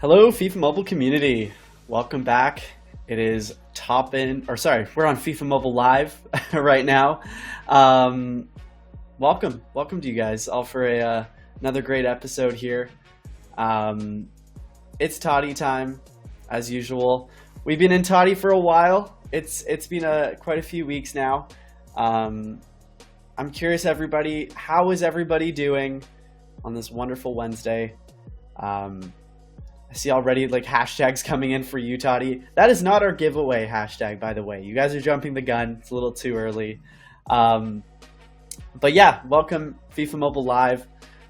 Hello, FIFA Mobile community. Welcome back. It is we're on FIFA Mobile Live right now. Welcome to you guys all for another great episode here. It's Toty time, as usual. We've been in Toty for a while. It's been quite a few weeks now. I'm curious, everybody, how is everybody doing on this wonderful Wednesday? I see already hashtags coming in for you, Toty. That is not our giveaway hashtag, by the way. You guys are jumping the gun. It's a little too early. But yeah, welcome FIFA Mobile Live.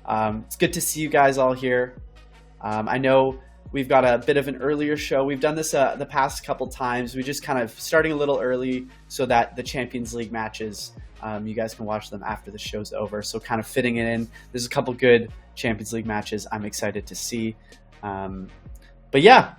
It's good to see you guys all here. I know we've got a bit of an earlier show. We've done this the past couple times. We just kind of starting a little early so that the Champions League matches, you guys can watch them after the show's over. So kind of fitting it in. There's a couple good Champions League matches I'm excited to see. But yeah,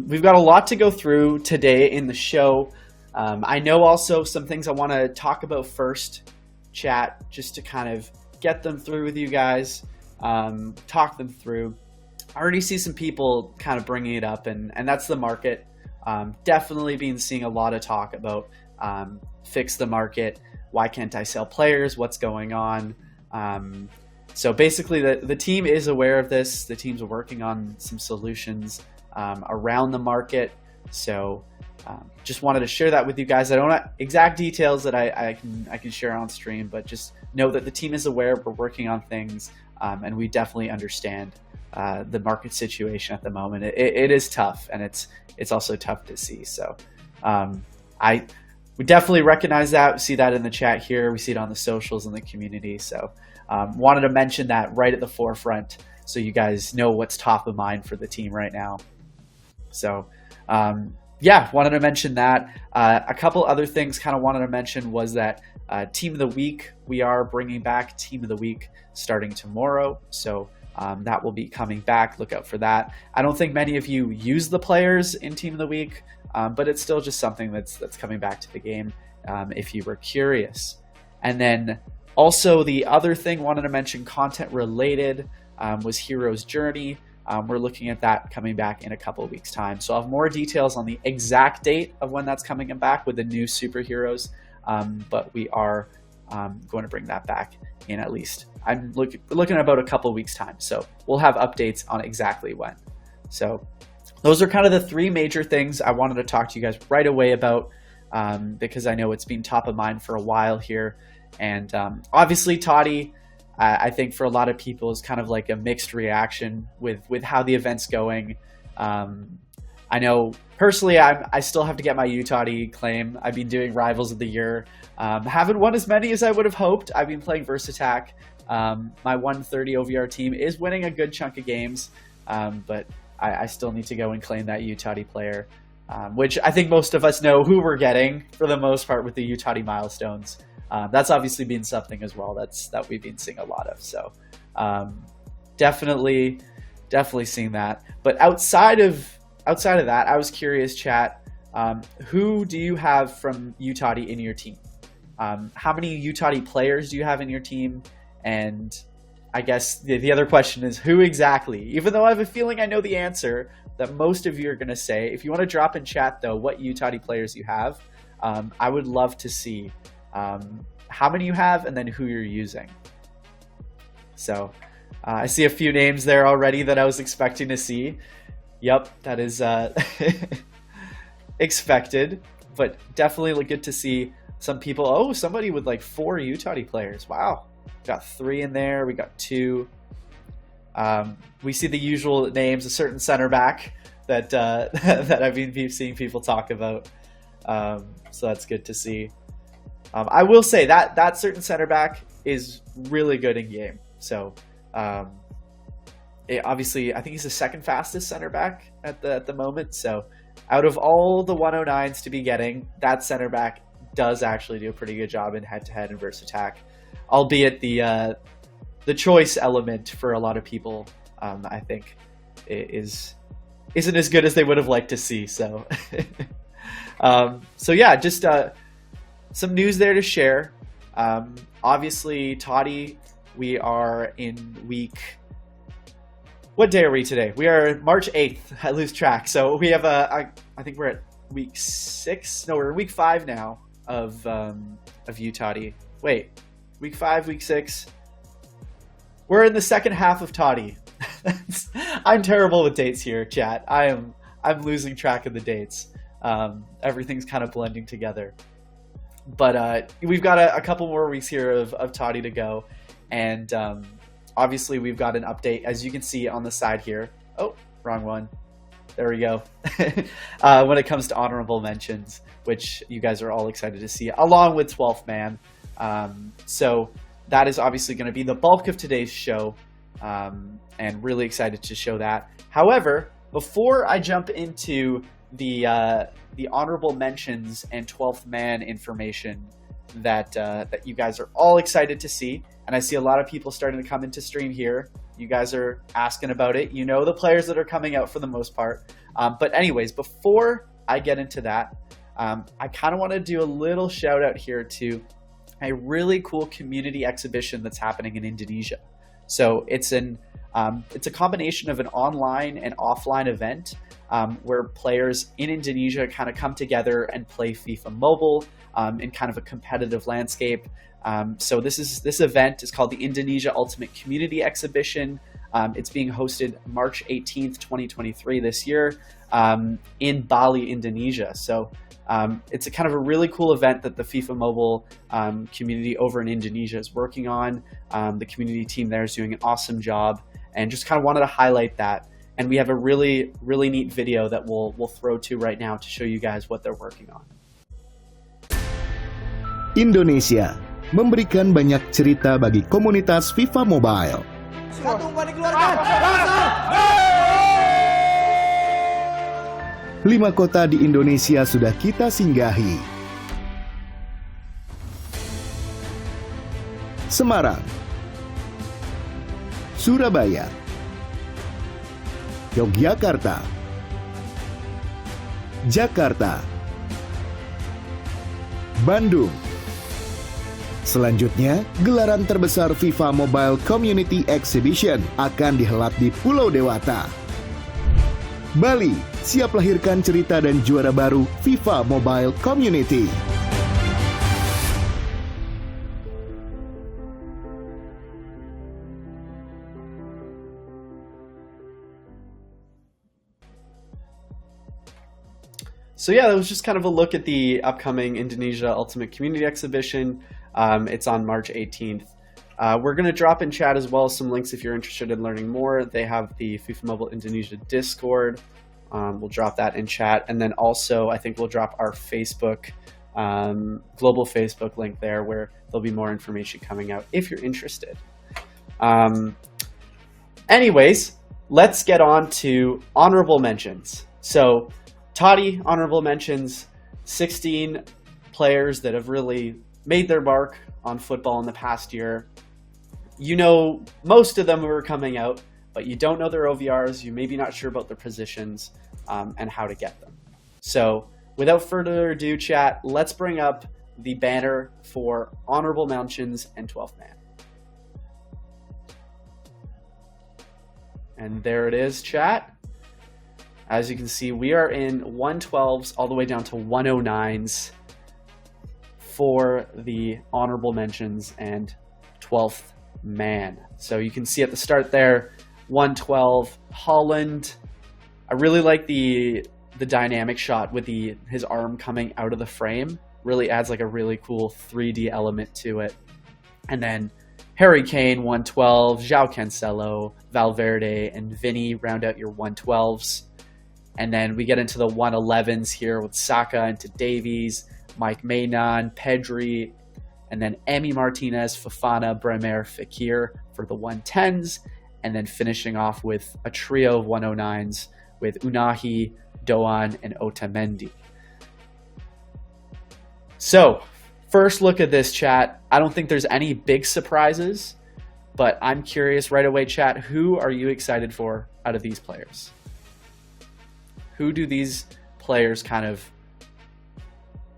we've got a lot to go through today in the show. I know also some things I want to talk about first, chat, just to kind of get them through with you guys, talk them through. I already see some people kind of bringing it up, and that's the market. Definitely been seeing a lot of talk about fix the market. Why can't I sell players? What's going on? So basically, the team is aware of this. The teams are working on some solutions around the market. So just wanted to share that with you guys. I don't have exact details that I can share on stream, but just know that the team is aware. We're working on things, and we definitely understand the market situation at the moment. It is tough, and it's also tough to see. So we definitely recognize that. We see that in the chat here. We see it on the socials and the community. So wanted to mention that right at the forefront so you guys know what's top of mind for the team right now. So yeah, wanted to mention that. A couple other things kind of wanted to mention was that Team of the Week, we are bringing back Team of the Week starting tomorrow. So that will be coming back. Look out for that. I don't think many of you use the players in Team of the Week, but it's still just something that's coming back to the game if you were curious. And then also the other thing wanted to mention, content related, was Hero's Journey. We're looking at that coming back in a couple of weeks' time. So I'll have more details on the exact date of when that's coming back with the new superheroes. But we are going to bring that back in at least. I'm looking at about a couple of weeks' time. So we'll have updates on exactly when. So those are kind of the three major things I wanted to talk to you guys right away about because I know it's been top of mind for a while here. And obviously, Toty, I think for a lot of people is kind of like a mixed reaction with how the event's going. I know personally, I still have to get my Toty claim. I've been doing Rivals of the Year. Haven't won as many as I would have hoped. I've been playing Versatac. My 130 OVR team is winning a good chunk of games, but I still need to go and claim that Toty player, which I think most of us know who we're getting for the most part with the Toty milestones. That's obviously been something as well that we've been seeing a lot of. So definitely seeing that. But outside of that, I was curious, chat, who do you have from Toty in your team? How many Toty players do you have in your team? And I guess the other question is who exactly? Even though I have a feeling I know the answer that most of you are going to say. If you want to drop in chat, though, what Toty players you have, I would love to see how many you have and then who you're using. So I see a few names there already that I was expecting to see. Yep, that is expected, but definitely good to see some people. Oh, somebody with like 4 Toty players. Wow. Got 3 in there. We got 2. We see the usual names, a certain center back that that I've been seeing people talk about. So that's good to see. I will say that certain center back is really good in game. So obviously, I think he's the second fastest center back at the moment. So out of all the 109s to be getting, that center back does actually do a pretty good job in head-to-head and Versatac, albeit the choice element for a lot of people, I think, isn't as good as they would have liked to see. So, so yeah, just some news there to share. Obviously, Toty, we are in week What day are we today? We are March 8th. I lose track. So we have I think we're at week 6. No, we're in week 5 now of you, Toty. Wait, week 5, week 6. We're in the second half of Toty. I'm terrible with dates here, chat. I'm losing track of the dates. Everything's kind of blending together. But we've got a couple more weeks here of Toty to go, and obviously we've got an update, as you can see on the side here. Oh, wrong one. There we go. When it comes to honorable mentions, which you guys are all excited to see, along with 12th Man. So that is obviously going to be the bulk of today's show, and really excited to show that. However, before I jump into the honorable mentions and 12th man information that you guys are all excited to see, and I see a lot of people starting to come into stream here. You guys are asking about it. You know the players that are coming out for the most part. But anyways, before I get into that, I kind of want to do a little shout out here to a really cool community exhibition that's happening in Indonesia. So it's a combination of an online and offline event where players in Indonesia kind of come together and play FIFA Mobile in kind of a competitive landscape. So this event is called the Indonesia Ultimate Community Exhibition. It's being hosted March 18th, 2023 this year in Bali, Indonesia. So it's a kind of a really cool event that the FIFA Mobile community over in Indonesia is working on. The community team there is doing an awesome job, and just kind of wanted to highlight that. And we have a really, really neat video that we'll throw to right now to show you guys what they're working on. Indonesia memberikan banyak cerita bagi komunitas FIFA Mobile. Satu umpan dikeluarkan. 5 kota di Indonesia sudah kita singgahi. Semarang, Surabaya, Yogyakarta, Jakarta, Bandung. Selanjutnya, gelaran terbesar FIFA Mobile Community Exhibition akan dihelat di Pulau Dewata. Bali, siap lahirkan cerita dan juara baru FIFA Mobile Community. So yeah, that was just kind of a look at the upcoming Indonesia Ultimate Community Exhibition. It's on March 18th. We're going to drop in chat as well some links if you're interested in learning more. They have the FIFA Mobile Indonesia Discord. We'll drop that in chat. And then also, I think we'll drop our Facebook, global Facebook link there, where there'll be more information coming out if you're interested. Anyways, let's get on to honorable mentions. So Toty, honorable mentions, 16 players that have really made their mark on football in the past year. You know most of them who are coming out, but you don't know their OVRs, you may be not sure about their positions, and how to get them. So without further ado, chat, let's bring up the banner for honorable mentions and 12th man. And there it is, chat. As you can see, we are in 112s all the way down to 109s for the honorable mentions and 12th man. So you can see at the start there, 112, Holland. I really like the dynamic shot with his arm coming out of the frame. Really adds like a really cool 3D element to it. And then Harry Kane, 112, João Cancelo, Valverde, and Vinny round out your 112s. And then we get into the 111s here with Saka into Davies, Mike Maignan, Pedri, and then Emi Martinez, Fofana, Bremer, Fekir for the 110s, and then finishing off with a trio of 109s with Unahi, Doan, and Otamendi. So, first look at this, chat. I don't think there's any big surprises, but I'm curious right away, chat, who are you excited for out of these players? Who do these players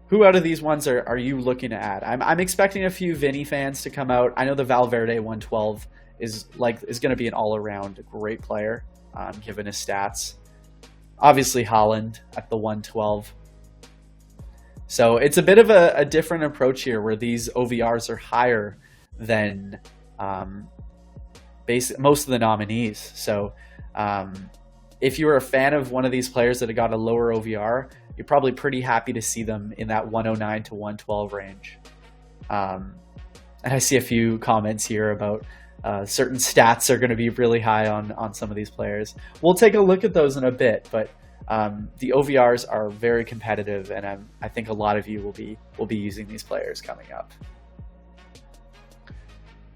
who out of these ones are you looking to add? I'm expecting a few Vinny fans to come out. I know the Valverde 112 is going to be an all-around great player, given his stats. Obviously, Haaland at the 112. So it's a bit of a different approach here, where these OVRs are higher than most of the nominees. So if you were a fan of one of these players that had got a lower OVR, you're probably pretty happy to see them in that 109 to 112 range. And I see a few comments here about certain stats are going to be really high on some of these players. We'll take a look at those in a bit, but the OVRs are very competitive, and I think a lot of you will be using these players coming up.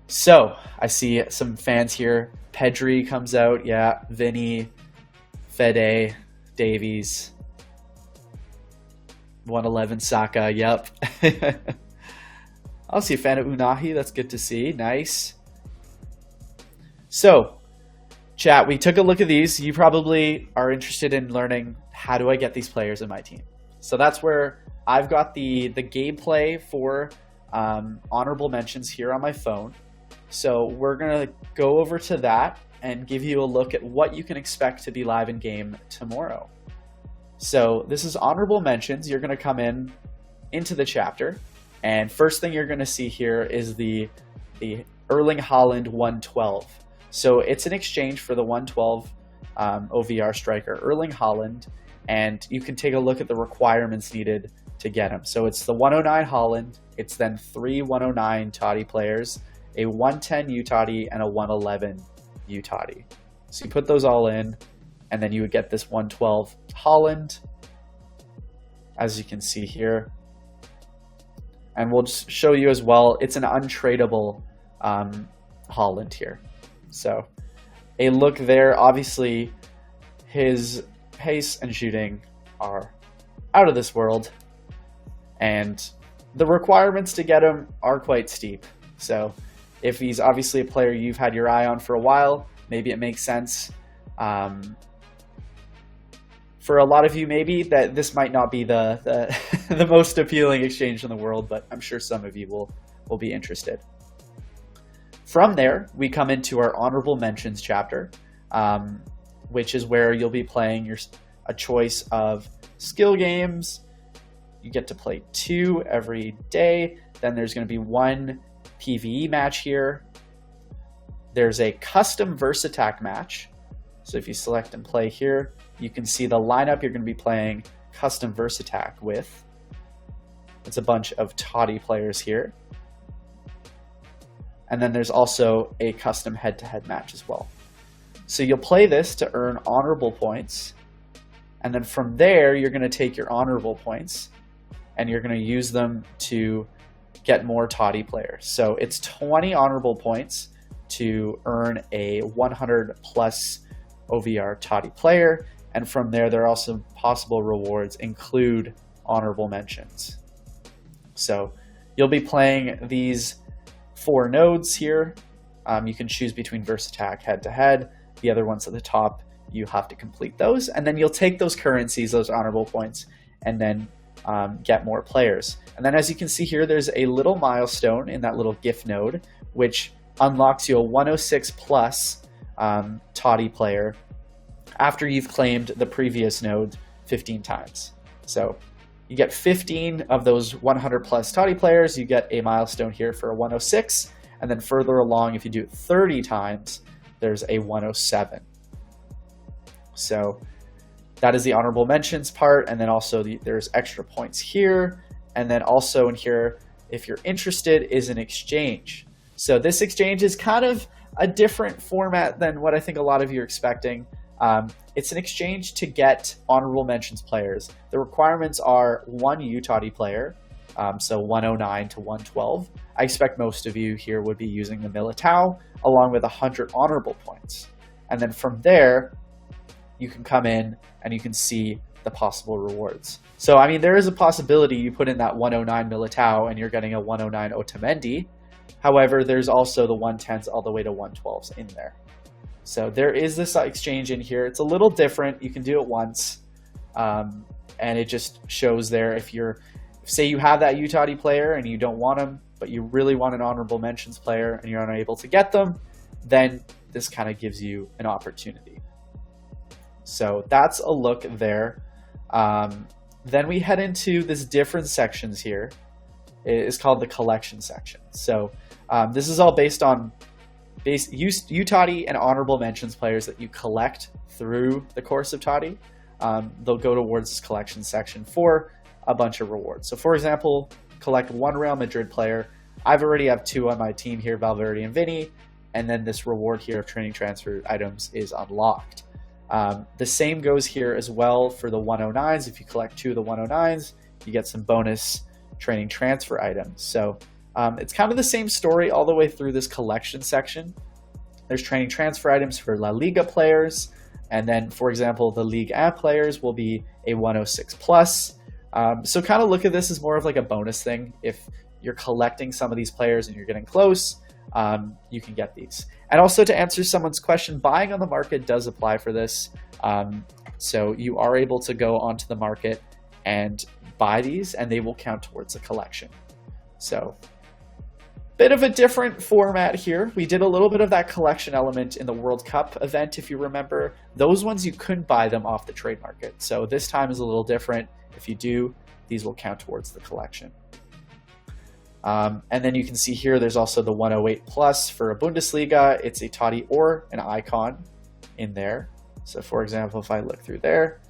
So I see some fans here. Pedri comes out, yeah. Vinny, Fede, Davies, 111 Saka, yep. I'll see a fan of Unahi, that's good to see, nice. So, chat, we took a look at these. You probably are interested in learning, how do I get these players in my team? So that's where I've got the gameplay for honorable mentions here on my phone. So we're going to go over to that and give you a look at what you can expect to be live in game tomorrow. So this is honorable mentions. You're going to come into the chapter, and first thing you're going to see here is the Erling Haaland 112. So it's an exchange for the 112 OVR striker, Erling Haaland, and you can take a look at the requirements needed to get him. So it's the 109 Haaland, it's then 3 109 Toty players, a 110 Toty, and a 111 Toty. So you put those all in, and then you would get this 112 Haaland, as you can see here. And we'll just show you as well, it's an untradeable Haaland here. So a look there, obviously his pace and shooting are out of this world, and the requirements to get him are quite steep. So if he's obviously a player you've had your eye on for a while, maybe it makes sense. For a lot of you, maybe that this might not be the the most appealing exchange in the world, but I'm sure some of you will be interested. From there, we come into our honorable mentions chapter, which is where you'll be playing a choice of skill games. You get to play 2 every day. Then there's going to be 1 PvE match here. There's a custom verse attack match. So if you select and play here, you can see the lineup you're going to be playing custom verse attack with. It's a bunch of Toty players here. And then there's also a custom head-to-head match as well. So you'll play this to earn honorable points. And then from there, you're going to take your honorable points and you're going to use them to get more Toty players. So it's 20 honorable points to earn a 100 plus OVR Toty player. And from there, there are also possible rewards include honorable mentions. So you'll be playing these 4 nodes here. You can choose between verse attack, head to head. The other ones at the top, you have to complete those. And then you'll take those currencies, those honorable points, and then get more players. And then as you can see here, there's a little milestone in that little GIF node, which unlocks you a 106 plus Toty player after you've claimed the previous node 15 times. So you get 15 of those 100 plus Toty players, you get a milestone here for a 106, and then further along, if you do it 30 times, there's a 107. So that is the honorable mentions part, and then also there's extra points here, and then also in here, if you're interested, is an exchange. So this exchange is kind of a different format than what I think a lot of you are expecting. It's an exchange to get honorable mentions players. The requirements are 1 Toty player, so 109 to 112. I expect most of you here would be using the Militao, along with 100 honorable points. And then from there, you can come in and you can see the possible rewards. So, I mean, there is a possibility you put in that 109 Militao and you're getting a 109 Otamendi. However, there's also the 110s all the way to 112s in there. So there is this exchange in here. It's a little different. You can do it once, and it just shows there if you're, say you have that Toty player and you don't want them, but you really want an honorable mentions player and you're unable to get them, then this kind of gives you an opportunity. So that's a look there. Then we head into this different sections here. It's called the collection section. So this is all based on Toty and honorable mentions players that you collect through the course of Toty. They'll go towards this collection section for a bunch of rewards. So for example, collect one Real Madrid player. I've already have 2 on my team here, Valverde and Vinny, and then this reward here of training transfer items is unlocked. The same goes here as well for the 109s. If you collect 2 of the 109s, you get some bonus training transfer items. So it's kind of the same story all the way through this collection section. There's training transfer items for La Liga players, and then, for example, the Ligue 1 players will be a 106 plus. So kind of look at this as more of like a bonus thing. If you're collecting some of these players and you're getting close, you can get these. And also, to answer someone's question, buying on the market does apply for this. So you are able to go onto the market and buy these, and they will count towards the collection. So bit of a different format here. We did a little bit of that collection element in the World Cup event, if you remember. Those ones, you couldn't buy them off the trade market. So this time is a little different. If you do, these will count towards the collection. And then you can see here, there's also the 108 plus for a Bundesliga. It's a Toty or an icon in there. So for example, if I look through there,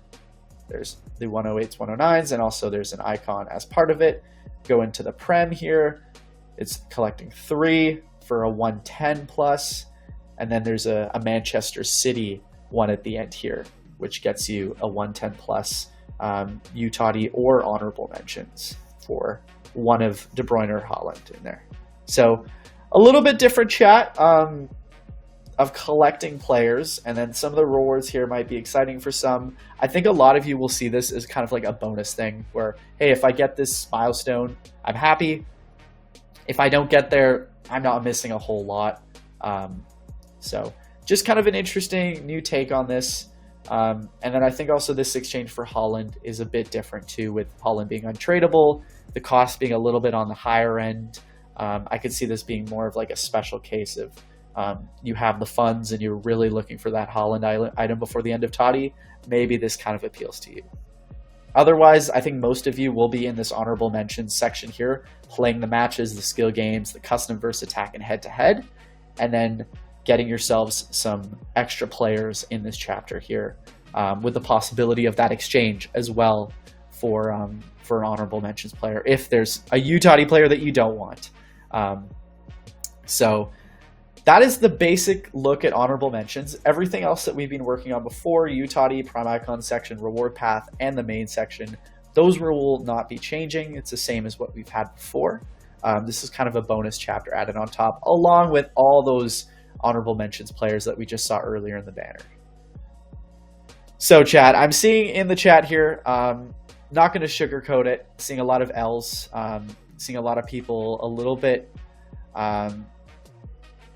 there's the 108s, 109s, and also there's an icon as part of it. Go into the Prem here. It's collecting 3 for a 110 plus. And then there's a Manchester City one at the end here, which gets you a 110 plus Toty or honorable mentions for one of De Bruyne or Haaland in there. So a little bit different chat of collecting players, and then some of the rewards here might be exciting for some. I think a lot of you will see this as kind of like a bonus thing where, hey, if I get this milestone, I'm happy. If I don't get there, I'm not missing a whole lot. So just kind of an interesting new take on this. And then I think also this exchange for Haaland is a bit different too, with Haaland being untradeable, the cost being a little bit on the higher end. I could see this being more of like a special case of you have the funds and you're really looking for that Haaland item before the end of Toty. Maybe this kind of appeals to you. Otherwise, I think most of you will be in this honorable mentions section here, playing the matches, the skill games, the custom versus attack and head-to-head, and then getting yourselves some extra players in this chapter here, with the possibility of that exchange as well for an honorable mentions player if there's a Toty player that you don't want. So that is the basic look at honorable mentions. Everything else that we've been working on before, Toty, Prime Icon section, reward path, and the main section, those will not be changing. It's the same as what we've had before. This is kind of a bonus chapter added on top, along with all those honorable mentions players that we just saw earlier in the banner. So chat, I'm seeing in the chat here, not going to sugarcoat it, seeing a lot of L's, seeing a lot of people a little bit,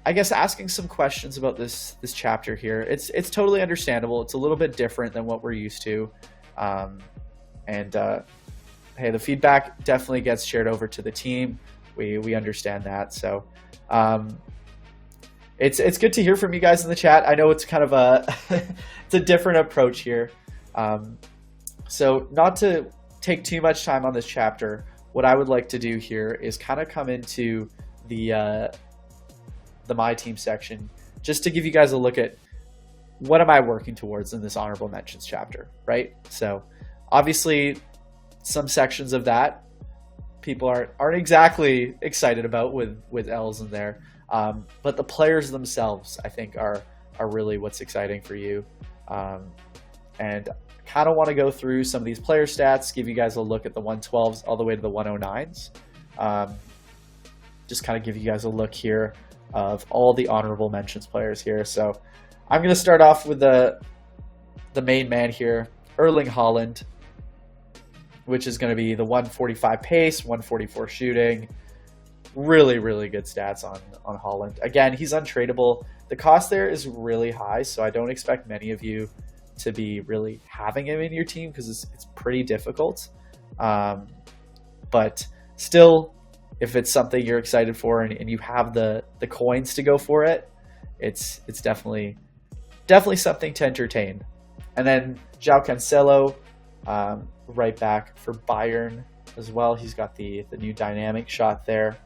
I guess, asking some questions about this chapter here. It's totally understandable. It's a little bit different than what we're used to. Hey, the feedback definitely gets shared over to the team. We understand that. So it's good to hear from you guys in the chat. I know it's kind of it's a different approach here. So not to take too much time on this chapter, what I would like to do here is kind of come into the My Team section, just to give you guys a look at what am I working towards in this honorable mentions chapter, right? So obviously some sections of that people aren't exactly excited about with L's in there, but the players themselves, I think, are really what's exciting for you. And kind of want to go through some of these player stats, give you guys a look at the 112s all the way to the 109s. Just kind of give you guys a look here of all the honorable mentions players here. So I'm going to start off with the main man here, Erling Haaland, which is going to be the 145 pace, 144 shooting. Really, really good stats on Haaland. Again, he's untradeable. The cost there is really high, so I don't expect many of you to be really having him in your team because it's pretty difficult. But still, if it's something you're excited for and you have the coins to go for it, it's definitely something to entertain. And then João Cancelo, right back for Bayern as well. He's got the new dynamic shot there.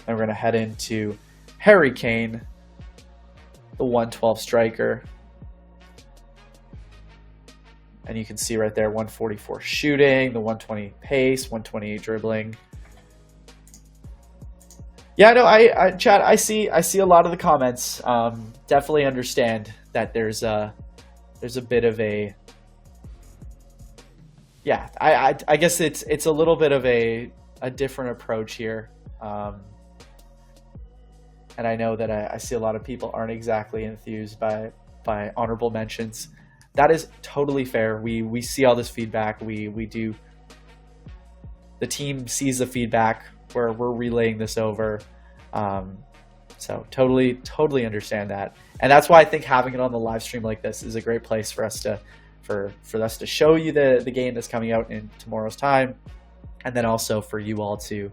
And we're going to head into Harry Kane, the 112 striker. And you can see right there, 144 shooting, the 120 pace, 128 dribbling. Yeah, no, Chad, I see a lot of the comments. Definitely understand that there's a bit of a, yeah, I guess it's a little bit of a different approach here. And I know that I see a lot of people aren't exactly enthused by honorable mentions. That is totally fair. We see all this feedback. We do. The team sees the feedback. We're relaying this over. So totally understand that. And that's why I think having it on the live stream like this is a great place for us to show you the game that's coming out in tomorrow's time, and then also for you all to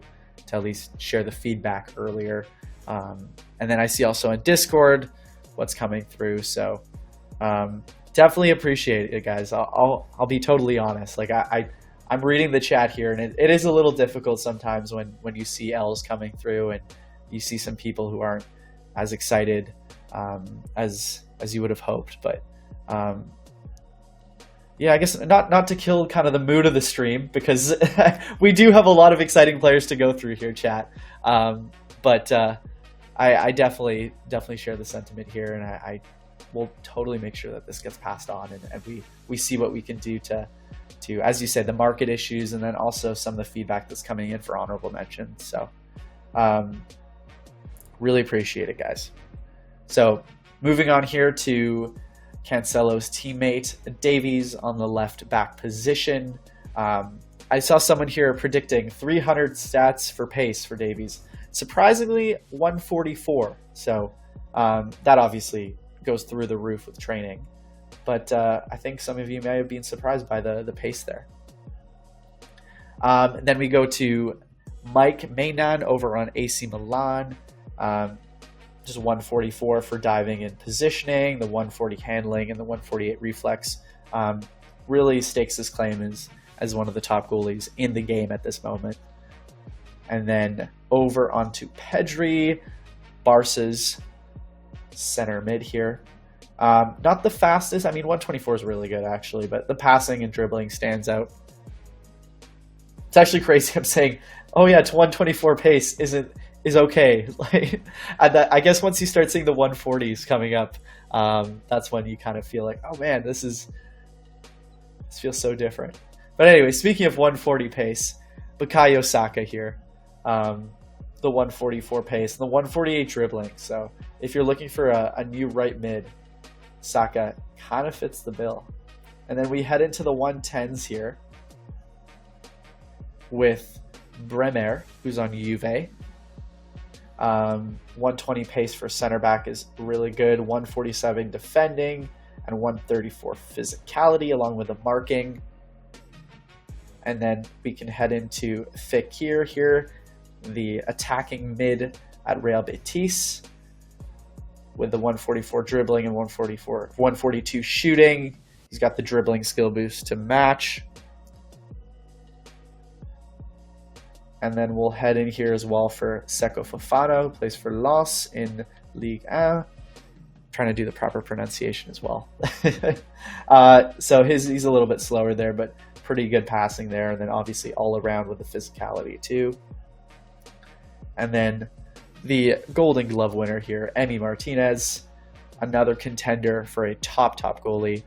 at least share the feedback earlier. And then I see also in Discord what's coming through. So definitely appreciate it, guys. I'll be totally honest. Like I'm reading the chat here, and it is a little difficult sometimes when you see L's coming through and you see some people who aren't as excited as you would have hoped. But yeah, I guess not to kill kind of the mood of the stream, because we do have a lot of exciting players to go through here, chat. But I definitely share the sentiment here, and I will totally make sure that this gets passed on, and we see what we can do to, as you said, the market issues, and then also some of the feedback that's coming in for honorable mentions. So really appreciate it, guys. So moving on here to Cancelo's teammate Davies on the left back position. I saw someone here predicting 300 stats for pace for Davies. Surprisingly, 144. So that obviously goes through the roof with training. But I think some of you may have been surprised by the pace there. Then we go to Mike Maignan over on AC Milan. Just 144 for diving and positioning, the 140 handling, and the 148 reflex. Really stakes his claim as one of the top goalies in the game at this moment. And then over onto Pedri, Barca's center mid here. Not the fastest. I mean, 124 is really good, actually, but the passing and dribbling stands out. It's actually crazy. I'm saying, oh yeah, it's 124 pace is okay. Like, I guess once you start seeing the 140s coming up, that's when you kind of feel like, oh man, this feels so different. But anyway, speaking of 140 pace, Bukayo Saka here. The 144 pace and the 148 dribbling. So if you're looking for a new right mid, Saka kind of fits the bill. And then we head into the 110s here with Bremer, who's on Juve. 120 pace for center back is really good. 147 defending and 134 physicality along with the marking. And then we can head into Fekir here, the attacking mid at Real Betis, with the 144 dribbling and 142 shooting. He's got the dribbling skill boost to match. And then we'll head in here as well for Seko Fofana, who plays for Lens in Ligue 1. Trying to do the proper pronunciation as well. So he's a little bit slower there, but pretty good passing there. And then obviously all around with the physicality too. And then the Golden Glove winner here, Emi Martinez, another contender for a top goalie.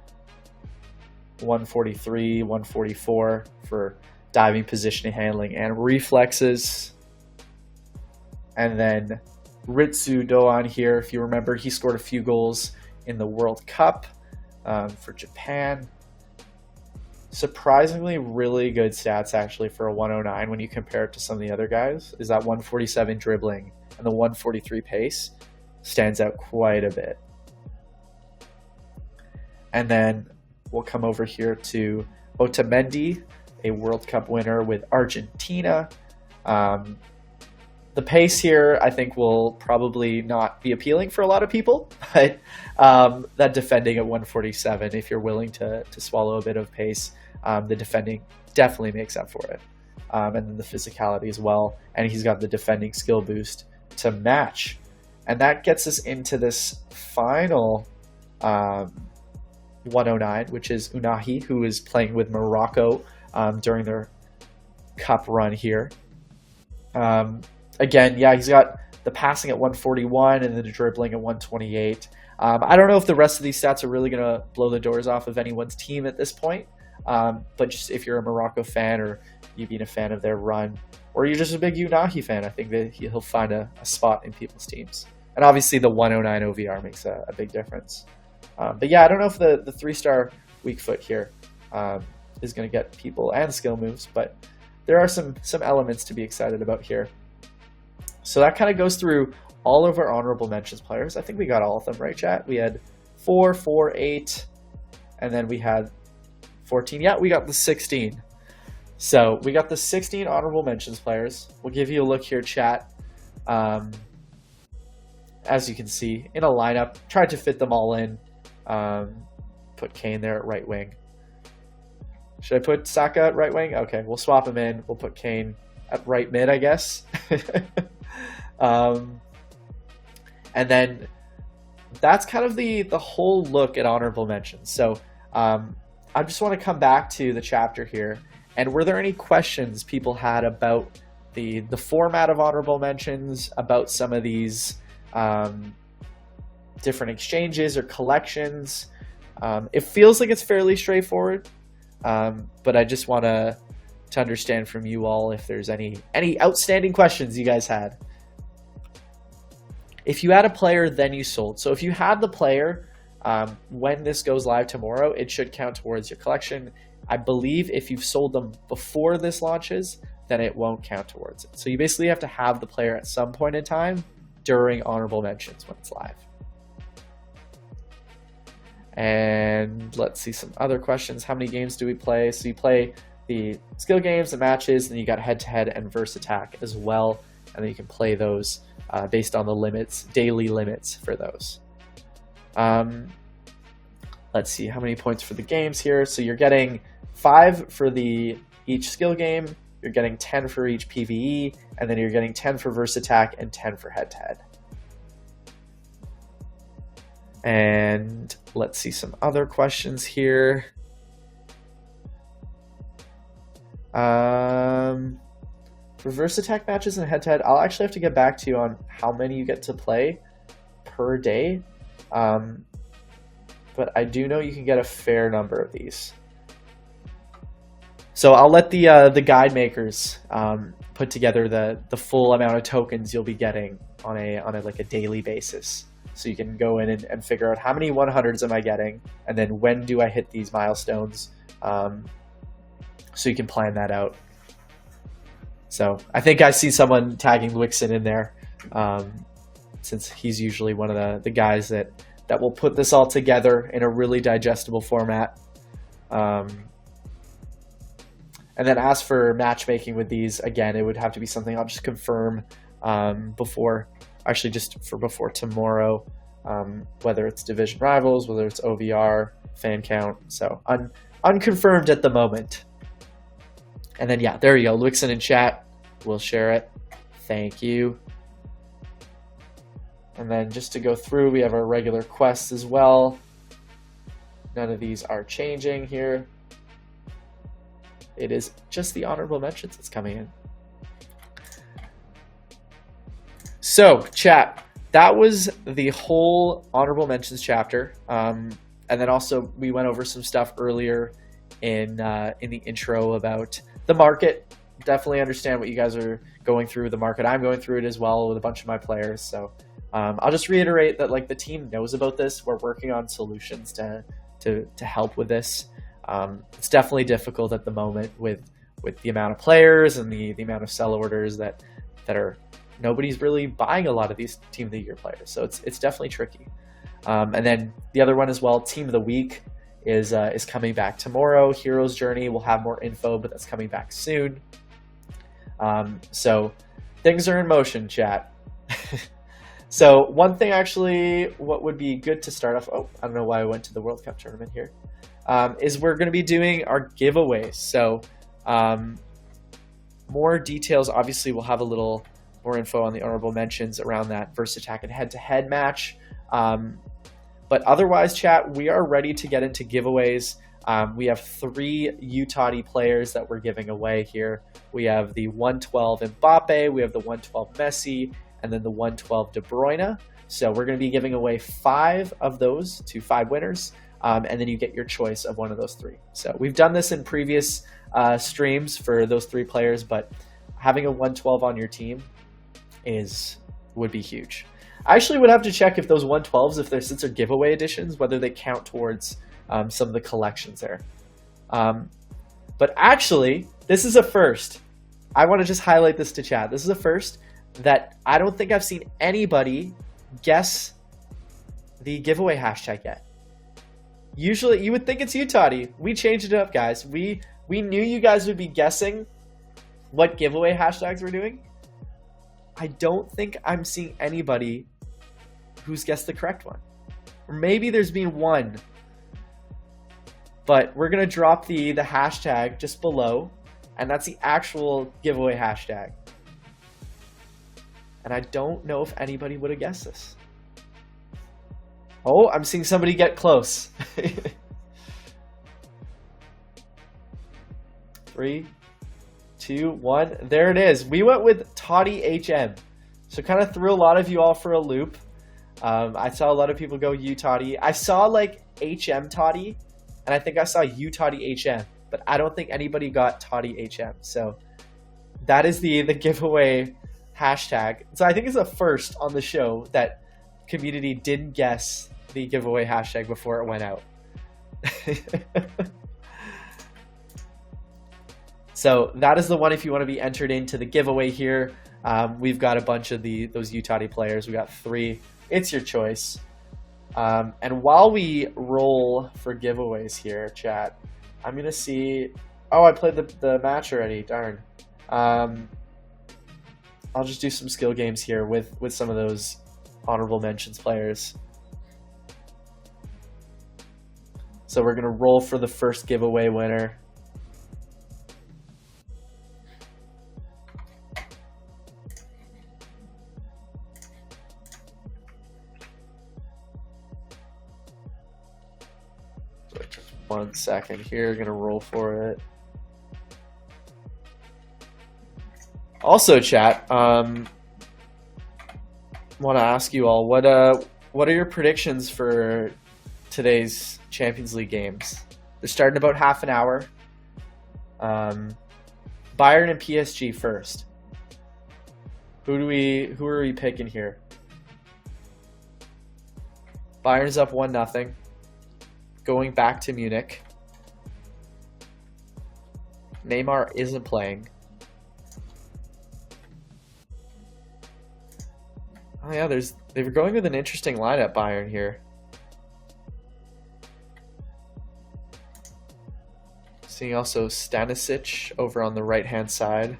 143, 144 for diving, positioning, handling, and reflexes. And then Ritsu Doan here, if you remember, he scored a few goals in the World Cup for Japan. Surprisingly really good stats actually for a 109 when you compare it to some of the other guys. Is that 147 dribbling and the 143 pace stands out quite a bit. And then we'll come over here to Otamendi, a World Cup winner with Argentina. The pace here I think will probably not not be appealing for a lot of people, but that defending at 147, if you're willing to swallow a bit of pace, the defending definitely makes up for it. And then the physicality as well. And he's got the defending skill boost to match. And that gets us into this final 109, which is Unahi, who is playing with Morocco during their cup run here. Again, yeah, he's got the passing at 141 and then the dribbling at 128. I don't know if the rest of these stats are really going to blow the doors off of anyone's team at this point. But just if you're a Morocco fan or you've been a fan of their run, or you're just a big Unahi fan, I think that he'll find a spot in people's teams. And obviously the 109 OVR makes a big difference. But yeah, I don't know if the 3-star weak foot here is going to get people and skill moves, but there are some elements to be excited about here. So that kind of goes through all of our honorable mentions players. I think we got all of them, right, chat? We had 4, 4, 8, and then we had 14. Yeah, we got the 16. So we got the 16 honorable mentions players. We'll give you a look here, chat. As you can see, in a lineup, tried to fit them all in. Put Kane there at right wing. Should I put Saka at right wing? Okay, we'll swap him in. We'll put Kane at right mid, I guess. And then that's kind of the whole look at honorable mentions. So I just want to come back to the chapter here. And were there any questions people had about the format of honorable mentions, about some of these different exchanges or collections? It feels like it's fairly straightforward, but I just want to understand from you all if there's any outstanding questions you guys had. If you had a player, then you sold. So if you had the player, when this goes live tomorrow, it should count towards your collection. I believe if you've sold them before this launches, then it won't count towards it. So you basically have to have the player at some point in time during honorable mentions when it's live. And let's see some other questions. How many games do we play? So you play the skill games, the matches, and you got head-to-head and verse attack as well. And then you can play those based on the limits, daily limits for those. Let's see how many points for the games here. So you're getting 5 for each skill game. You're getting 10 for each PvE, and then you're getting 10 for verse attack and 10 for head-to-head. And let's see some other questions here. For verse attack matches and head-to-head, I'll actually have to get back to you on how many you get to play per day. But I do know you can get a fair number of these. So I'll let the guide makers put together the full amount of tokens you'll be getting on a like a daily basis. So you can go in and figure out how many 100s am I getting, and then when do I hit these milestones. So you can plan that out. So I think I see someone tagging Wixen in there, since he's usually one of the guys that will put this all together in a really digestible format. And then as for matchmaking with these, again, it would have to be something I'll just confirm before tomorrow, whether it's division rivals, whether it's OVR, fan count. So unconfirmed at the moment. And then, yeah, there you go. Wixen in chat. We'll share it. Thank you. And then just to go through, we have our regular quests as well. None of these are changing here. It is just the honorable mentions that's coming in. So, chat, that was the whole honorable mentions chapter. And then also we went over some stuff earlier in the intro about the market. Definitely understand what you guys are going through the market. I'm going through it as well with a bunch of my players. So I'll just reiterate that like the team knows about this. We're working on solutions to help with this. It's definitely difficult at the moment with the amount of players and the amount of sell orders that are nobody's really buying a lot of these Team of the Year players. So it's definitely tricky. And then the other one as well, Team of the Week is coming back tomorrow. Hero's Journey, we'll have more info, but that's coming back soon. So things are in motion, chat. So one thing actually, what would be good to start off, oh, I don't know why I went to the World Cup tournament here, is we're going to be doing our giveaways. So more details, obviously we'll have a little more info on the honorable mentions around that Versus Attack and head-to-head match. But otherwise, chat, we are ready to get into giveaways. We have 3 Toty players that we're giving away here. We have the 112 Mbappe, we have the 112 Messi, and then the 112 De Bruyne. So we're going to be giving away 5 of those to 5 winners, and then you get your choice of one of those 3. So we've done this in previous streams for those 3 players, but having a 112 on your team would be huge. I actually would have to check if those 112s, since they're giveaway editions, whether they count towards some of the collections there. But actually, this is a first. I want to just highlight this to chat. This is a first that I don't think I've seen anybody guess the giveaway hashtag yet. Usually, you would think it's Toty. We changed it up, guys. We knew you guys would be guessing what giveaway hashtags we're doing. I don't think I'm seeing anybody who's guessed the correct one. Or maybe there's been one. But we're going to drop the hashtag just below, and that's the actual giveaway hashtag. And I don't know if anybody would have guessed this. Oh, I'm seeing somebody get close. 3, 2, 1. There it is. We went with Toty HM. So kind of threw a lot of you all for a loop. I saw a lot of people go Toty. I saw like HM Toty, and I think I saw Toty HM, but I don't think anybody got Toty HM. So that is the giveaway hashtag. So I think it's the first on the show that community didn't guess the giveaway hashtag before it went out. So that is the one if you want to be entered into the giveaway here. We've got a bunch of those Toty players. We got 3. It's your choice. And while we roll for giveaways here, chat, I'm going to see... Oh, I played the match already. Darn. I'll just do some skill games here with some of those honorable mentions players. So we're going to roll for the first giveaway winner. Just 1 second here, going to roll for it. Also, chat, want to ask you all, what are your predictions for today's Champions League games? They're starting about half an hour. Bayern and PSG first. Who are we picking here? Bayern's up 1-0. Going back to Munich. Neymar isn't playing. Oh yeah, they were going with an interesting lineup, Bayern here. Seeing also Stanisic over on the right-hand side.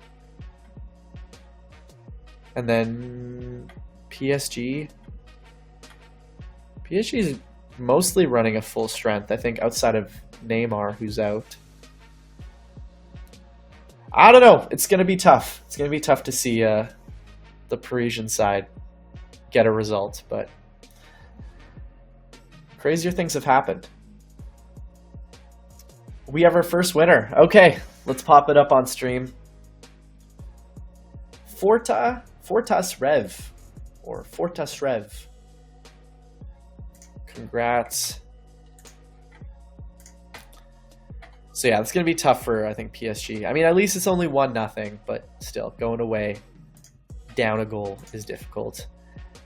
And then PSG. PSG is mostly running a full strength, I think, outside of Neymar, who's out. I don't know. It's going to be tough. It's going to be tough to see the Parisian side get a result, but crazier things have happened. We have our first winner. Okay, let's pop it up on stream. Fortas Rev, or Fortas Rev. Congrats. So yeah, it's going to be tough for, I think, PSG. I mean, at least it's only 1-0, but still, going away down a goal is difficult.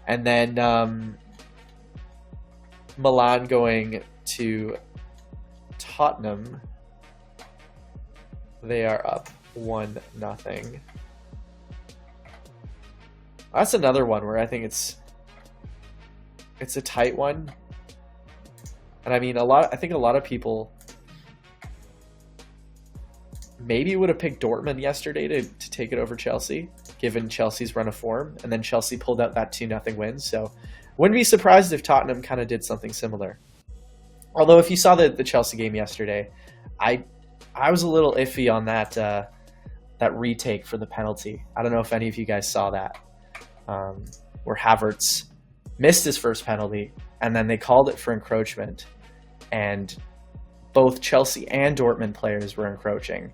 And then Milan going to Tottenham. They are up 1-0. That's another one where I think it's a tight one. And I mean, I think a lot of people maybe would have picked Dortmund yesterday to take it over Chelsea, given Chelsea's run of form, and then Chelsea pulled out that 2-0 win. So wouldn't be surprised if Tottenham kind of did something similar. Although if you saw the Chelsea game yesterday, I was a little iffy on that retake for the penalty. I don't know if any of you guys saw that, where Havertz missed his first penalty, and then they called it for encroachment, and both Chelsea and Dortmund players were encroaching,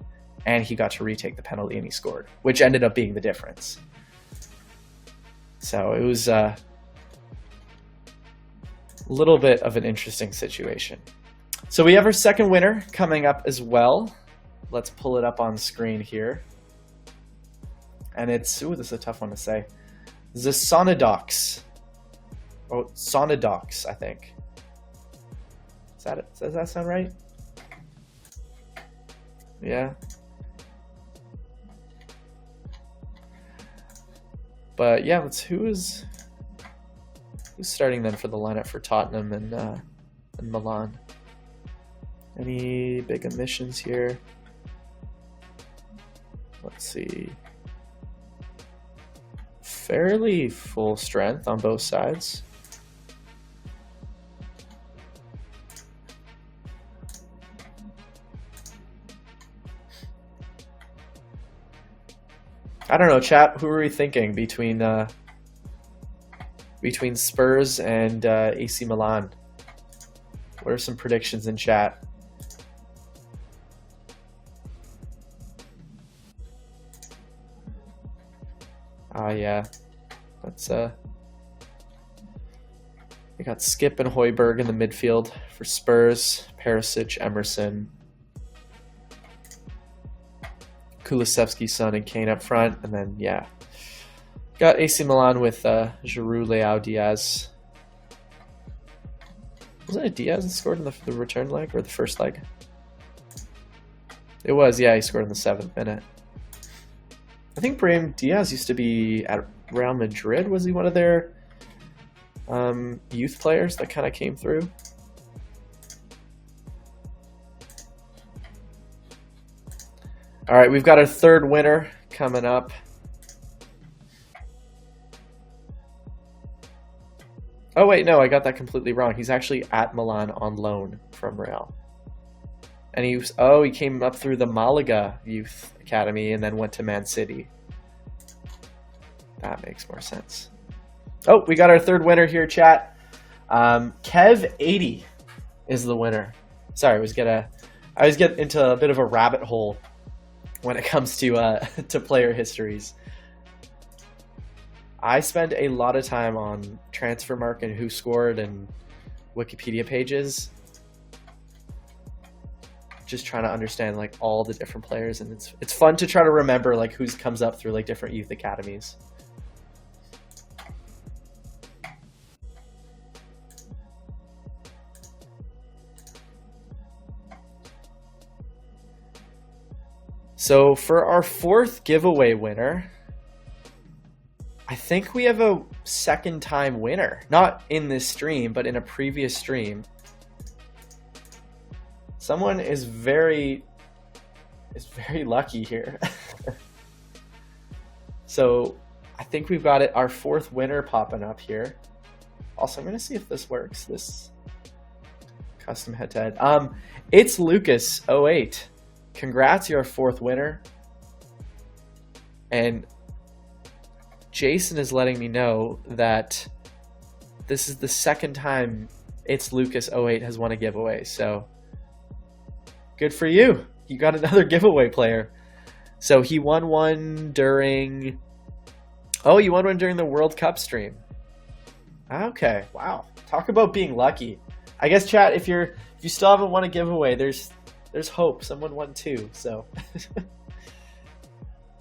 and he got to retake the penalty and he scored, which ended up being the difference. So it was a little bit of an interesting situation. So we have our second winner coming up as well. Let's pull it up on screen here. And it's, ooh, this is a tough one to say. The Sonodox. Oh, Sonodox, I think. Is that it? Does that sound right? Yeah. But yeah, who's starting then for the lineup for Tottenham and Milan? Any big omissions here? Let's see. Fairly full strength on both sides. I don't know, chat. Who are we thinking between Spurs and AC Milan? What are some predictions in chat? Yeah, that's we got Skip and Højbjerg in the midfield for Spurs. Perisic, Emerson, Kulusevski, Son, and Kane up front, and then yeah, got AC Milan with Giroud, Leao, Diaz. Wasn't it Diaz that scored in the return leg or the first leg? It was, yeah, he scored in the 7th minute. I think Brahim Diaz used to be at Real Madrid. Was he one of their youth players that kind of came through? All right, we've got our third winner coming up. Oh, wait, no, I got that completely wrong. He's actually at Milan on loan from Real. And he came up through the Malaga Youth Academy and then went to Man City. That makes more sense. Oh, we got our third winner here, chat. Kev80 is the winner. Sorry, I was getting into a bit of a rabbit hole when it comes to player histories. I spend a lot of time on Transfermarkt and Who Scored and Wikipedia pages, just trying to understand like all the different players, and it's fun to try to remember like who comes up through like different youth academies. So for our fourth giveaway winner, I think we have a second time winner, not in this stream, but in a previous stream. Someone is very lucky here. So I think we've got our fourth winner popping up here. Also, I'm going to see if this works, this custom head-to-head. It's Lucas08. Congrats, you're our fourth winner. And Jason is letting me know that this is the second time It's Lucas08 has won a giveaway. So good for you. You got another giveaway player. So he won one during... Oh, you won one during the World Cup stream. Okay, wow. Talk about being lucky. I guess, chat, if you still haven't won a giveaway, there's hope. Someone won two, so...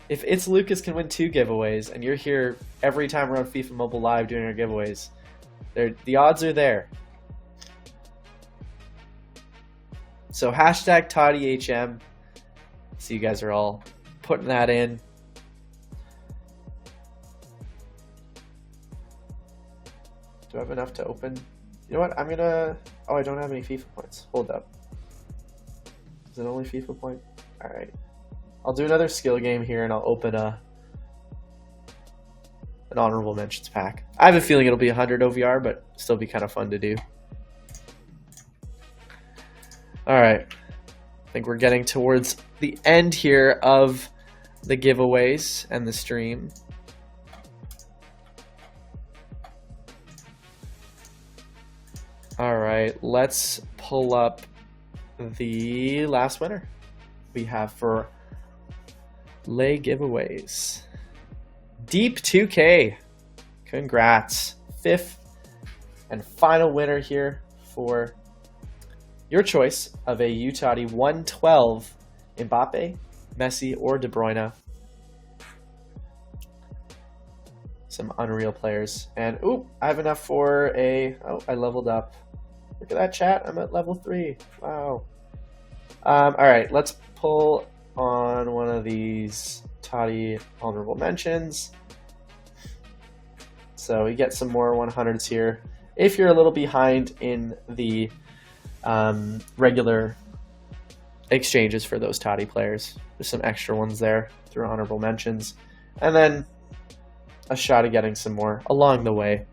If It's Lucas can win 2 giveaways, and you're here every time we're on FIFA Mobile Live doing our giveaways, the odds are there. So hashtag ToddyHM. So you guys are all putting that in. Do I have enough to open? You know what? I'm gonna... Oh, I don't have any FIFA points. Hold up. Is it only FIFA point? Alright. I'll do another skill game here, and I'll open an Honorable Mentions pack. I have a feeling it'll be 100 OVR, but still be kind of fun to do. All right. I think we're getting towards the end here of the giveaways and the stream. All right, let's pull up the last winner we have for lay giveaways. Deep 2K, congrats. 5th and final winner here for your choice of a Toty 112 Mbappe, Messi, or De Bruyne. Some unreal players. And oop, I have enough for I leveled up. Look at that, chat. I'm at level 3. Wow. All right, let's pull on one of these Toty Honourable Mentions. So we get some more 100s here. If you're a little behind in the regular exchanges for those Toty players, there's some extra ones there through Honourable Mentions. And then a shot of getting some more along the way.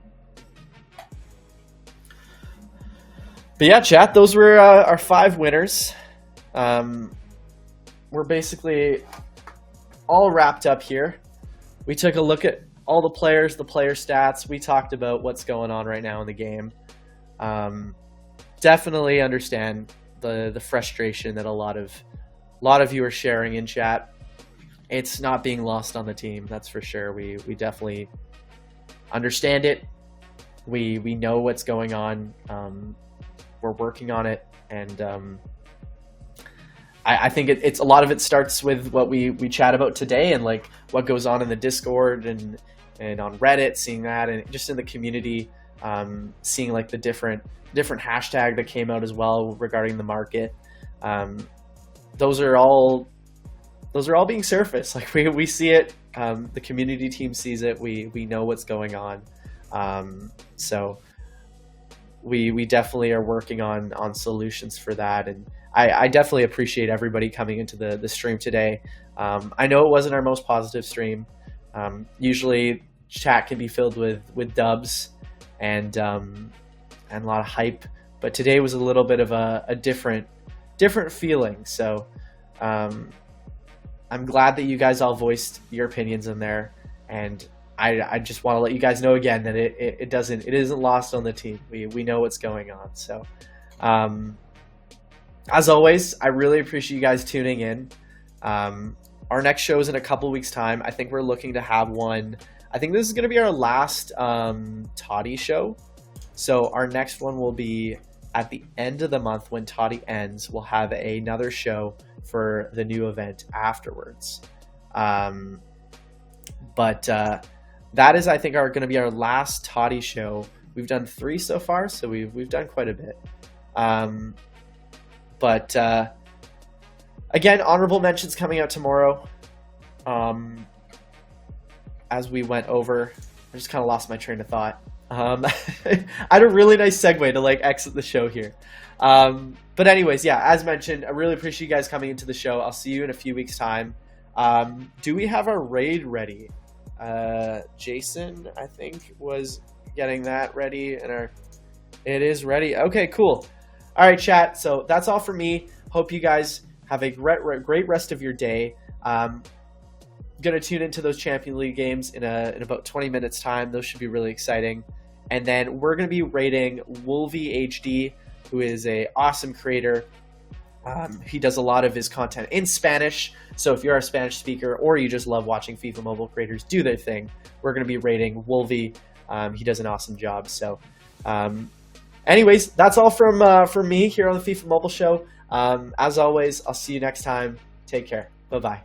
But yeah, chat, those were our 5 winners. We're basically all wrapped up here. We took a look at all the players, the player stats. We talked about what's going on right now in the game. Definitely understand the frustration that a lot of you are sharing in chat. It's not being lost on the team, that's for sure. We definitely understand it. We know what's going on. We're working on it, and I think it's a lot of it starts with what we chat about today, and like what goes on in the Discord and on Reddit, seeing that, and just in the community, seeing like the different hashtag that came out as well regarding the market. Those are all being surfaced. Like we see it. The community team sees it. We know what's going on. So we definitely are working on solutions for that. And I definitely appreciate everybody coming into the stream today. I know it wasn't our most positive stream. Usually chat can be filled with dubs and a lot of hype, but today was a little bit of a different feeling. So I'm glad that you guys all voiced your opinions in there, and I just want to let you guys know again that it isn't lost on the team. We know what's going on. So as always, I really appreciate you guys tuning in. Our next show is in a couple weeks' time. I think we're looking to have one. I think this is going to be our last Toty show. So our next one will be at the end of the month when Toty ends. We'll have another show for the new event afterwards. But that is, I think, going to be our last Toty show. We've done 3 so far, so we've done quite a bit. But again, Honourable Mentions coming out tomorrow. As we went over, I just kind of lost my train of thought. I had a really nice segue to like exit the show here. But anyways, yeah, as mentioned, I really appreciate you guys coming into the show. I'll see you in a few weeks' time. Do we have our raid ready? Jason, I think, was getting that ready, and it is ready. Okay, cool. All right, chat. So that's all for me. Hope you guys have a great rest of your day. Gonna tune into those Champions League games in about 20 minutes time. Those should be really exciting. And then we're gonna be rating Wolvie HD, who is a awesome creator. He does a lot of his content in Spanish. So if you're a Spanish speaker or you just love watching FIFA Mobile creators do their thing, we're gonna be rating Wolvie. He does an awesome job. So anyways, that's all from me here on the FIFA Mobile Show. As always, I'll see you next time. Take care. Bye-bye.